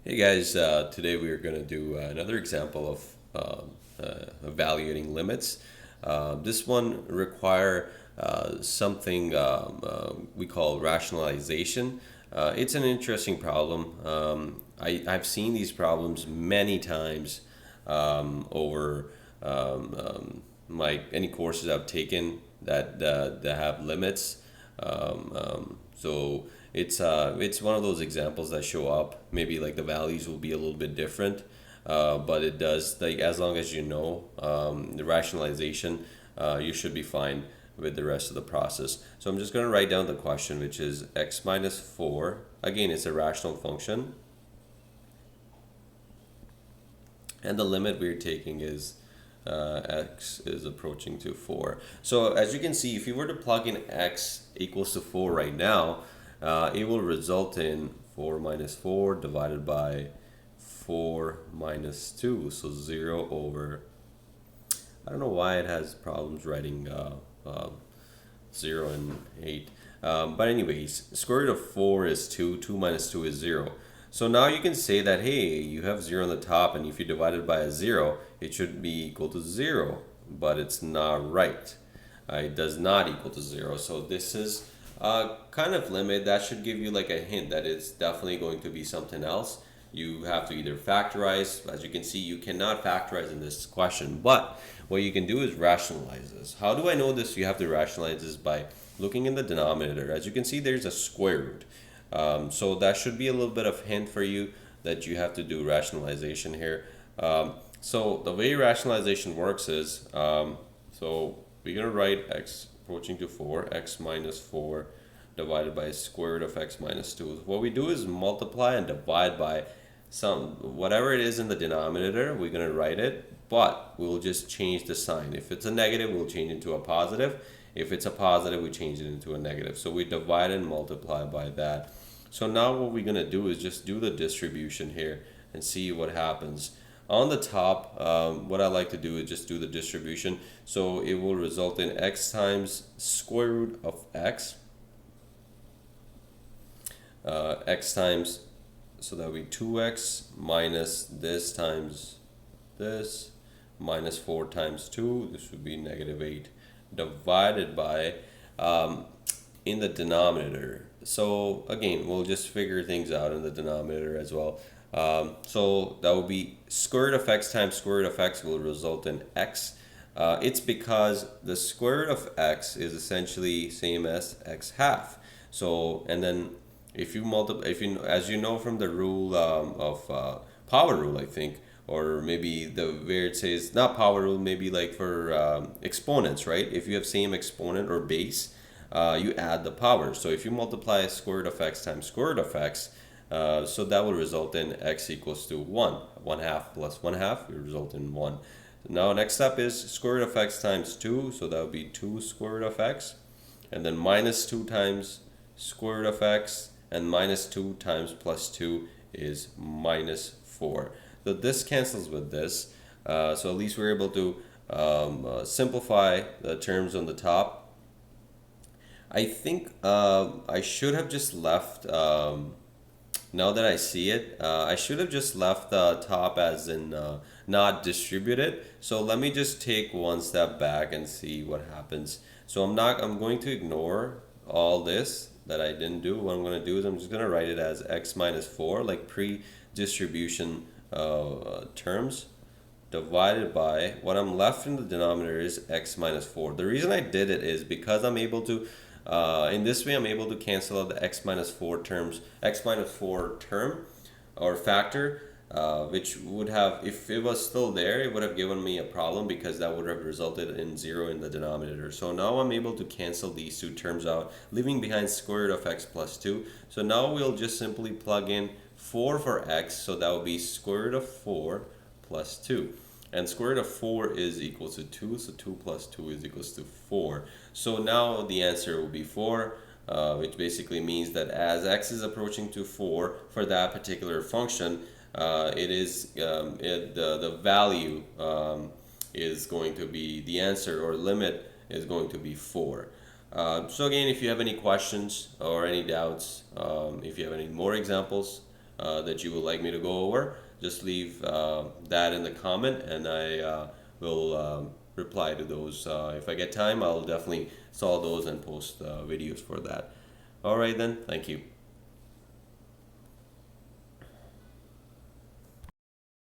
Hey guys, today we are going to do another example of evaluating limits. This one require something we call rationalization. It's an interesting problem. I've seen these problems many times over my any courses I've taken that have limits. So it's one of those examples that show up. Maybe like the values will be a little bit different, but it does like as long as you know the rationalization, you should be fine with the rest of the process. So I'm just going to write down the question, which is x minus 4. Again, it's a rational function, and the limit we're taking is x is approaching to 4. So as you can see, if you were to plug in x equals to 4 right now, it will result in 4 minus 4 divided by 4 minus 2. So 0 over, I don't know why it has problems writing 0 and 8. But anyways, square root of 4 is 2. 2 minus 2 is 0. So now you can say that, hey, you have 0 on the top, and if you divide it by a 0, it should be equal to 0. But it's not right. It does not equal to 0. So this is a kind of limit that should give you like a hint that it's definitely going to be something else. You have to either factorize. As you can see, you cannot factorize in this question, but what you can do is rationalize this. How do I know this? You have to rationalize this by looking in the denominator. As you can see, there's a square root. So that should be a little bit of hint for you that you have to do rationalization here. So the way rationalization works is, so we're going to write x approaching to 4, x minus 4 divided by square root of x minus 2. What we do is multiply and divide by whatever it is in the denominator. We're going to write it, but we'll just change the sign. If it's a negative, we'll change it into a positive. If it's a positive, we change it into a negative. So we divide and multiply by that. So now what we're going to do is just do the distribution here and see what happens. On the top, what I like to do is just do the distribution. So it will result in x times square root of x. X times, so that would be 2x minus this times this minus 4 times 2. This would be negative 8 divided by in the denominator. So again, we'll just figure things out in the denominator as well. So that will be square root of x times square root of x will result in x. It's because the square root of x is essentially same as x half. So, and then if you multiply, as you know from the rule of power rule, I think, or maybe the where it says not power rule, maybe like for exponents, right? If you have same exponent or base, you add the power. So if you multiply square root of x times square root of x, so that will result in x equals to 1. 1 half plus 1 half will result in 1. Now next step is square root of x times 2, so that would be 2 square root of x, and then minus 2 times square root of x, and minus 2 times plus 2 is minus 4. So this cancels with this, so at least we're able to simplify the terms on the top. I think I should have just left, now that I see it, I should have just left the top as in not distributed. So let me just take one step back and see what happens. So I'm going to ignore all this that I didn't do. What I'm going to do is I'm just going to write it as x minus 4, like pre-distribution terms, divided by, what I'm left in the denominator is x minus 4. The reason I did it is because I'm able to, in this way I'm able to cancel out the x minus 4 terms, x minus 4 term or factor, which would have, if it was still there, it would have given me a problem because that would have resulted in 0 in the denominator. So now I'm able to cancel these two terms out, leaving behind square root of x plus 2. So now we'll just simply plug in 4 for x, so that will be square root of 4 plus 2. And square root of 4 is equal to 2, so 2 plus 2 is equals to 4. So now the answer will be 4. Which basically means that as x is approaching to 4 for that particular function, it is the value is going to be the answer, or limit is going to be 4. So again, if you have any questions or any doubts, if you have any more examples, that you would like me to go over, just leave that in the comment, and I will reply to those. If I get time, I'll definitely solve those and post videos for that. All right then, thank you.